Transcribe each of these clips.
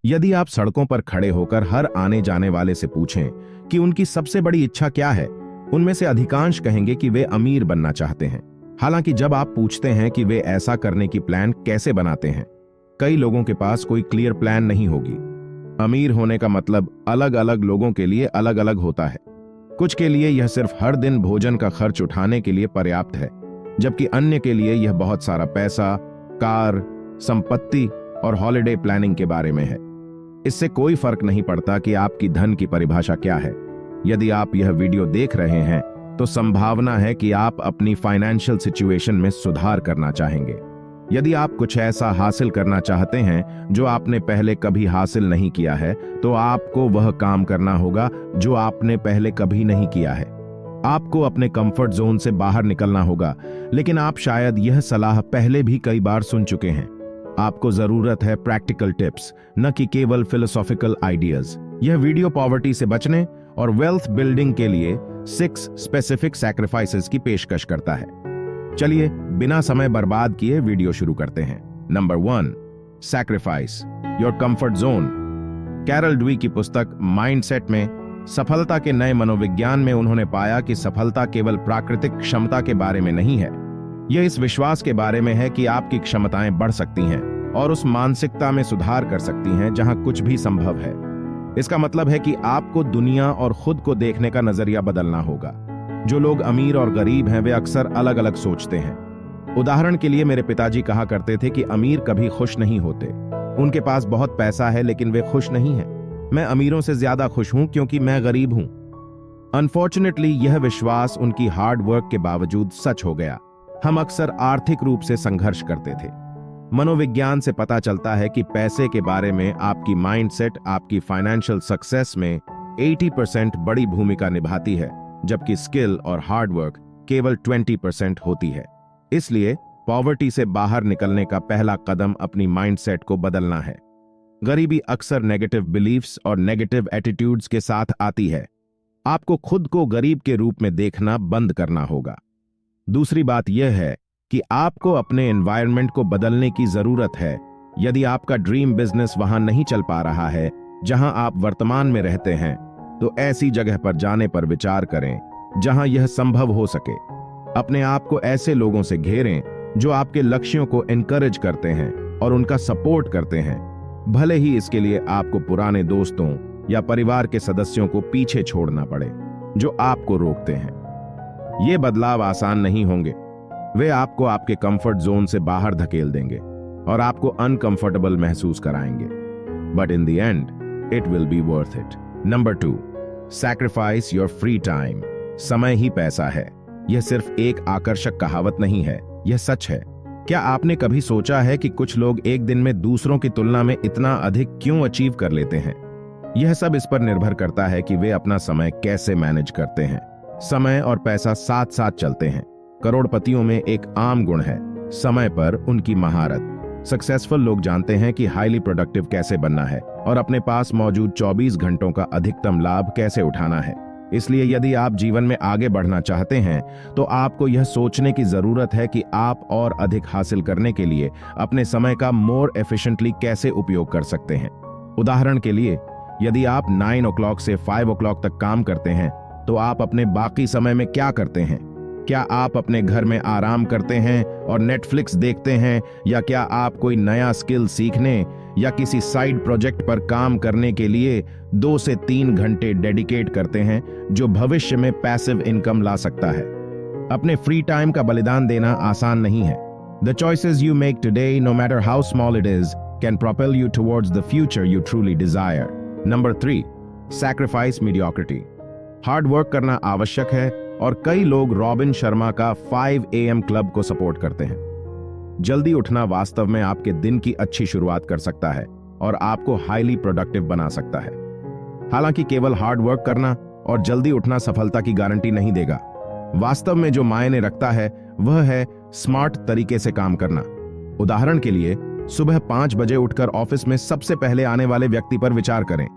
यदि आप सड़कों पर खड़े होकर हर आने जाने वाले से पूछें कि उनकी सबसे बड़ी इच्छा क्या है, उनमें से अधिकांश कहेंगे कि वे अमीर बनना चाहते हैं। हालांकि जब आप पूछते हैं कि वे ऐसा करने की प्लान कैसे बनाते हैं, कई लोगों के पास कोई क्लियर प्लान नहीं होगी। अमीर होने का मतलब अलग अलग लोगों के लिए अलग अलग होता है। कुछ के लिए यह सिर्फ हर दिन भोजन का खर्च उठाने के लिए पर्याप्त है, जबकि अन्य के लिए यह बहुत सारा पैसा, कार, संपत्ति और हॉलिडे प्लानिंग के बारे में है। इससे कोई फर्क नहीं पड़ता कि आपकी धन की परिभाषा क्या है। यदि आप यह वीडियो देख रहे हैं तो संभावना है कि आप अपनी फाइनेंशियल सिचुएशन में सुधार करना चाहेंगे। यदि आप कुछ ऐसा हासिल करना चाहते हैं जो आपने पहले कभी हासिल नहीं किया है, तो आपको वह काम करना होगा जो आपने पहले कभी नहीं किया है। आपको अपने कंफर्ट जोन से बाहर निकलना होगा, लेकिन आप शायद यह सलाह पहले भी कई बार सुन चुके हैं। आपको जरूरत है प्रैक्टिकल टिप्स, न कि केवल फिलोसॉफिकल आइडियाज। यह वीडियो पॉवर्टी से बचने और वेल्थ बिल्डिंग के लिए 6 स्पेसिफिक सैक्रिफाइसेस की पेशकश करता है। चलिए बिना समय बर्बाद किए वीडियो शुरू करते हैं। Number 1, sacrifice your comfort zone. Carol Dweck की पुस्तक माइंडसेट में सफलता के नए मनोविज्ञान में उन्होंने पाया कि सफलता केवल प्राकृतिक क्षमता के बारे में नहीं है। यह इस विश्वास के बारे में है कि आपकी क्षमताएं बढ़ सकती हैं और उस मानसिकता में सुधार कर सकती हैं जहां कुछ भी संभव है। इसका मतलब है कि आपको दुनिया और खुद को देखने का नजरिया बदलना होगा। जो लोग अमीर और गरीब हैं वे अक्सर अलग अलग सोचते हैं। उदाहरण के लिए मेरे पिताजी कहा करते थे कि अमीर कभी खुश नहीं होते। उनके पास बहुत पैसा है लेकिन वे खुश नहीं हैं। मैं अमीरों से ज्यादा खुश हूं क्योंकि मैं गरीब हूं। अनफॉर्चुनेटली यह विश्वास उनकी हार्ड वर्क के बावजूद सच हो गया। हम अक्सर आर्थिक रूप से संघर्ष करते थे। मनोविज्ञान से पता चलता है कि पैसे के बारे में आपकी माइंडसेट आपकी फाइनेंशियल सक्सेस में 80% बड़ी भूमिका निभाती है, जबकि स्किल और हार्ड वर्क केवल 20% होती है। इसलिए पॉवर्टी से बाहर निकलने का पहला कदम अपनी माइंडसेट को बदलना है। गरीबी अक्सर नेगेटिव बिलीफ्स और नेगेटिव एटीट्यूड्स के साथ आती है। आपको खुद को गरीब के रूप में देखना बंद करना होगा। दूसरी बात यह है कि आपको अपने एनवायरनमेंट को बदलने की जरूरत है। यदि आपका ड्रीम बिजनेस वहां नहीं चल पा रहा है जहां आप वर्तमान में रहते हैं, तो ऐसी जगह पर जाने पर विचार करें जहां यह संभव हो सके। अपने आप को ऐसे लोगों से घेरें जो आपके लक्ष्यों को एनकरेज करते हैं और उनका सपोर्ट करते हैं, भले ही इसके लिए आपको पुराने दोस्तों या परिवार के सदस्यों को पीछे छोड़ना पड़े जो आपको रोकते हैं। ये बदलाव आसान नहीं होंगे। वे आपको आपके कंफर्ट जोन से बाहर धकेल देंगे और आपको अनकंफर्टेबल महसूस कराएंगे, but in the end it will be worth it. Number 2, sacrifice your free time. समय ही पैसा है। यह सिर्फ एक आकर्षक कहावत नहीं है, यह सच है। क्या आपने कभी सोचा है कि कुछ लोग एक दिन में दूसरों की तुलना में इतना अधिक क्यों अचीव कर लेते हैं? यह सब इस पर निर्भर करता है कि वे अपना समय कैसे मैनेज करते हैं। समय और पैसा साथ साथ चलते हैं। करोड़पतियों में एक आम गुण है, समय पर उनकी महारत। सक्सेसफुल लोग जानते हैं कि हाईली प्रोडक्टिव कैसे बनना है और अपने पास मौजूद 24 घंटों का अधिकतम लाभ कैसे उठाना है। इसलिए यदि आप जीवन में आगे बढ़ना चाहते हैं तो आपको यह सोचने की जरूरत है कि आप और अधिक हासिल करने के लिए अपने समय का मोर एफिशिएंटली कैसे उपयोग कर सकते हैं। उदाहरण के लिए, यदि आप 9 o'clock से 5 o'clock तक काम करते हैं, तो आप अपने बाकी समय में क्या करते हैं? क्या आप अपने घर में आराम करते हैं और नेटफ्लिक्स देखते हैं, या क्या आप कोई नया स्किल सीखने या किसी साइड प्रोजेक्ट पर काम करने के लिए 2 से 3 घंटे डेडिकेट करते हैं जो भविष्य में पैसिव इनकम ला सकता है? अपने फ्री टाइम का बलिदान देना आसान नहीं है। The choices you make today, no matter how small it is, can propel you towards the future you truly desire. Number 3, sacrifice mediocrity. Hard work करना आवश्यक है और कई लोग रॉबिन शर्मा का 5 AM क्लब को सपोर्ट करते हैं। जल्दी उठना वास्तव में आपके दिन की अच्छी शुरुआत कर सकता है और आपको हाईली प्रोडक्टिव बना सकता है। हालांकि केवल हार्ड वर्क करना और जल्दी उठना सफलता की गारंटी नहीं देगा। वास्तव में जो मायने रखता है वह है स्मार्ट तरीके से काम करना। उदाहरण के लिए, सुबह 5 बजे उठकर ऑफिस में सबसे पहले आने वाले व्यक्ति पर विचार करें।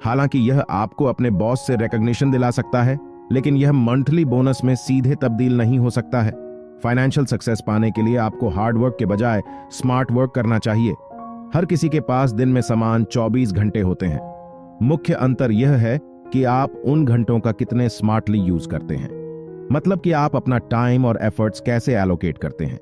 हालांकि यह आपको अपने बॉस से रिकॉग्निशन दिला सकता है, लेकिन यह मंथली बोनस में सीधे तब्दील नहीं हो सकता है। फाइनेंशियल सक्सेस पाने के लिए आपको हार्ड वर्क के बजाय स्मार्ट वर्क करना चाहिए। हर किसी के पास दिन में समान 24 घंटे होते हैं। मुख्य अंतर यह है कि आप उन घंटों का कितने स्मार्टली यूज करते हैं, मतलब कि आप अपना टाइम और एफर्ट्स कैसे एलोकेट करते हैं।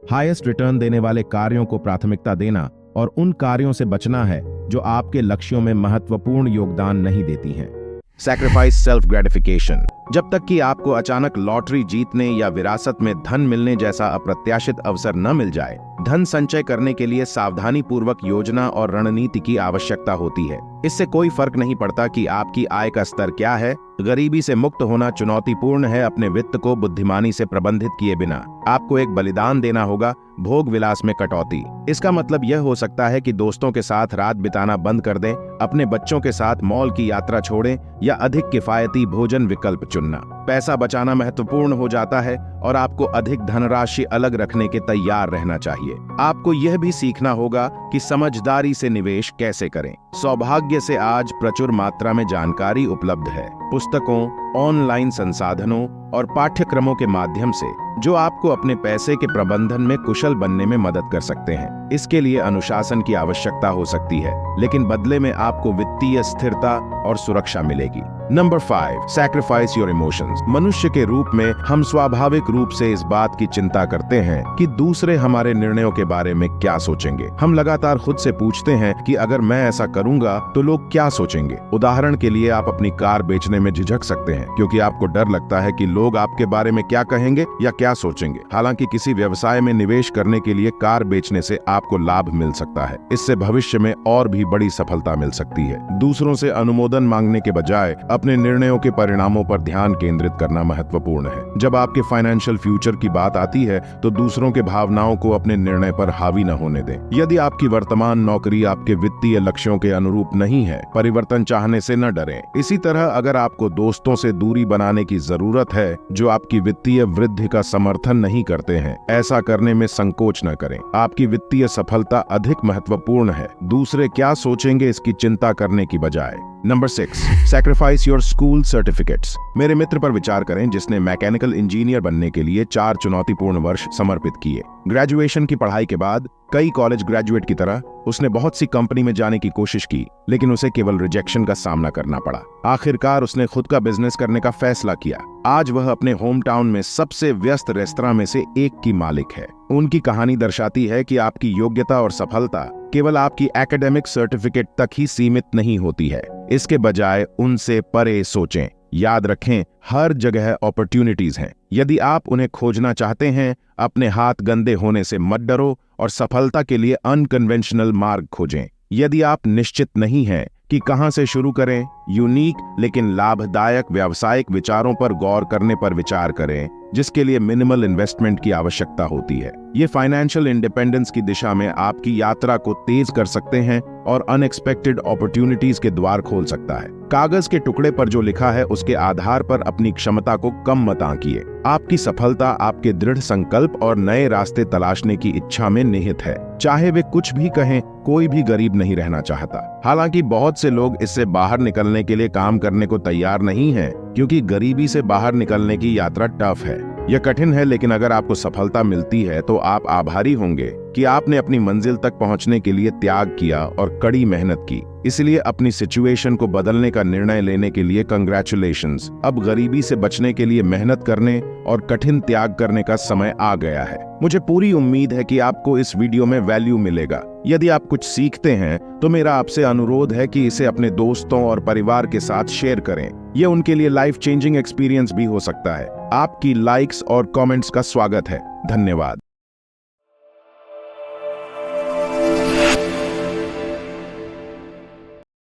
हाईएस्ट रिटर्न देने वाले कार्यों को प्राथमिकता देना और उन कार्यों से बचना है जो आपके लक्ष्यों में महत्वपूर्ण योगदान नहीं देती हैं। Sacrifice self gratification. जब तक कि आपको अचानक लॉटरी जीतने या विरासत में धन मिलने जैसा अप्रत्याशित अवसर न मिल जाए, धन संचय करने के लिए सावधानी पूर्वक योजना और रणनीति की आवश्यकता होती है। इससे कोई फर्क नहीं पड़ता कि आपकी आय का स्तर क्या है। गरीबी से मुक्त होना चुनौतीपूर्ण है अपने वित्त को बुद्धिमानी से प्रबंधित किए बिना। आपको एक बलिदान देना होगा, भोग विलास में कटौती। इसका मतलब यह हो सकता है कि दोस्तों के साथ रात बिताना बंद कर दें, अपने बच्चों के साथ मॉल की यात्रा छोड़ें या अधिक किफायती भोजन विकल्प चुनना। पैसा बचाना महत्वपूर्ण हो जाता है और आपको अधिक धनराशि अलग रखने के तैयार रहना चाहिए। आपको यह भी सीखना होगा कि समझदारी से निवेश कैसे करें। सौभाग्य से आज प्रचुर मात्रा में जानकारी उपलब्ध है, पुस्तकों, ऑनलाइन संसाधनों और पाठ्यक्रमों के माध्यम से, जो आपको अपने पैसे के प्रबंधन में कुशल बनने में मदद कर सकते हैं। इसके लिए अनुशासन की आवश्यकता हो सकती है, लेकिन बदले में आपको वित्तीय स्थिरता और सुरक्षा मिलेगी। Number 5, sacrifice your emotions. मनुष्य के रूप में हम स्वाभाविक रूप से इस बात की चिंता करते हैं कि दूसरे हमारे निर्णयों के बारे में क्या सोचेंगे। हम लगातार खुद से पूछते हैं कि अगर मैं ऐसा करूंगा तो लोग क्या सोचेंगे। उदाहरण के लिए, आप अपनी कार बेचने में झिझक सकते हैं क्योंकि आपको डर लगता है कि लोग आपके बारे में क्या कहेंगे या क्या सोचेंगे। हालांकि किसी व्यवसाय में निवेश करने के लिए कार बेचने से आपको लाभ मिल सकता है। इससे भविष्य में और भी बड़ी सफलता मिल सकती है। दूसरों से अनुमोदन मांगने के बजाय अपने निर्णयों के परिणामों पर ध्यान केंद्रित करना महत्वपूर्ण है। जब आपके फाइनेंशियल फ्यूचर की बात आती है तो दूसरों के भावनाओं को अपने निर्णय पर हावी न होने दें। यदि आपकी वर्तमान नौकरी आपके वित्तीय लक्ष्यों के अनुरूप नहीं है, परिवर्तन चाहने से न डरें। इसी तरह अगर आपको दोस्तों से दूरी बनाने की जरूरत है जो आपकी वित्तीय वृद्धि का समर्थन नहीं करते हैं, ऐसा करने में संकोच न करें। आपकी वित्तीय सफलता अधिक महत्वपूर्ण है दूसरे क्या सोचेंगे इसकी चिंता करने की बजाय। Number 6, sacrifice your school certificates. मेरे मित्र पर विचार करें जिसने मैकेनिकल इंजीनियर बनने के लिए 4 चुनौतीपूर्ण वर्ष समर्पित किए। ग्रेजुएशन की पढ़ाई के बाद कई कॉलेज ग्रेजुएट की तरह उसने बहुत सी कंपनी में जाने की कोशिश की, लेकिन उसे केवल रिजेक्शन का सामना करना पड़ा। आखिरकार उसने खुद का बिजनेस करने का फैसला किया। आज वह अपने होम टाउन में सबसे व्यस्त रेस्तरां में से एक की मालिक है। उनकी कहानी दर्शाती है कि आपकी योग्यता और सफलता केवल आपकी एकेडमिक सर्टिफिकेट तक ही सीमित नहीं होती है। इसके बजाय उनसे परे सोचें। याद रखें, हर जगह अपॉर्चुनिटीज हैं। यदि आप उन्हें खोजना चाहते हैं, अपने हाथ गंदे होने से मत डरो और सफलता के लिए अनकन्वेंशनल मार्ग खोजें। यदि आप निश्चित नहीं हैं कि कहां से शुरू करें, यूनिक लेकिन लाभदायक व्यावसायिक विचारों पर गौर करने पर विचार करें, जिसके लिए मिनिमल इन्वेस्टमेंट की आवश्यकता होती है। ये फाइनेंशियल इंडिपेंडेंस की दिशा में आपकी यात्रा को तेज कर सकते हैं और अनएक्सपेक्टेड अपॉर्चुनिटीज के द्वार खोल सकता है। कागज के टुकड़े पर जो लिखा है उसके आधार पर अपनी क्षमता को कम मत आंकिए। आपकी सफलता आपके दृढ़ संकल्प और नए रास्ते तलाशने की इच्छा में निहित है। चाहे वे कुछ भी कहें, कोई भी गरीब नहीं रहना चाहता। हालांकि बहुत से लोग इससे बाहर निकलने के लिए काम करने को तैयार नहीं हैं, क्योंकि गरीबी से बाहर निकलने की यात्रा टफ है। यह कठिन है, लेकिन अगर आपको सफलता मिलती है तो आप आभारी होंगे कि आपने अपनी मंजिल तक पहुंचने के लिए त्याग किया और कड़ी मेहनत की। इसलिए अपनी सिचुएशन को बदलने का निर्णय लेने के लिए कंग्रेचुलेशंस। अब गरीबी से बचने के लिए मेहनत करने और कठिन त्याग करने का समय आ गया है। मुझे पूरी उम्मीद है कि आपको इस वीडियो में वैल्यू मिलेगा। यदि आप कुछ सीखते हैं तो मेरा आपसे अनुरोध है कि इसे अपने दोस्तों और परिवार के साथ शेयर करें। यह उनके लिए लाइफ चेंजिंग एक्सपीरियंस भी हो सकता है। आपकी लाइक्स और कमेंट्स का स्वागत है। धन्यवाद।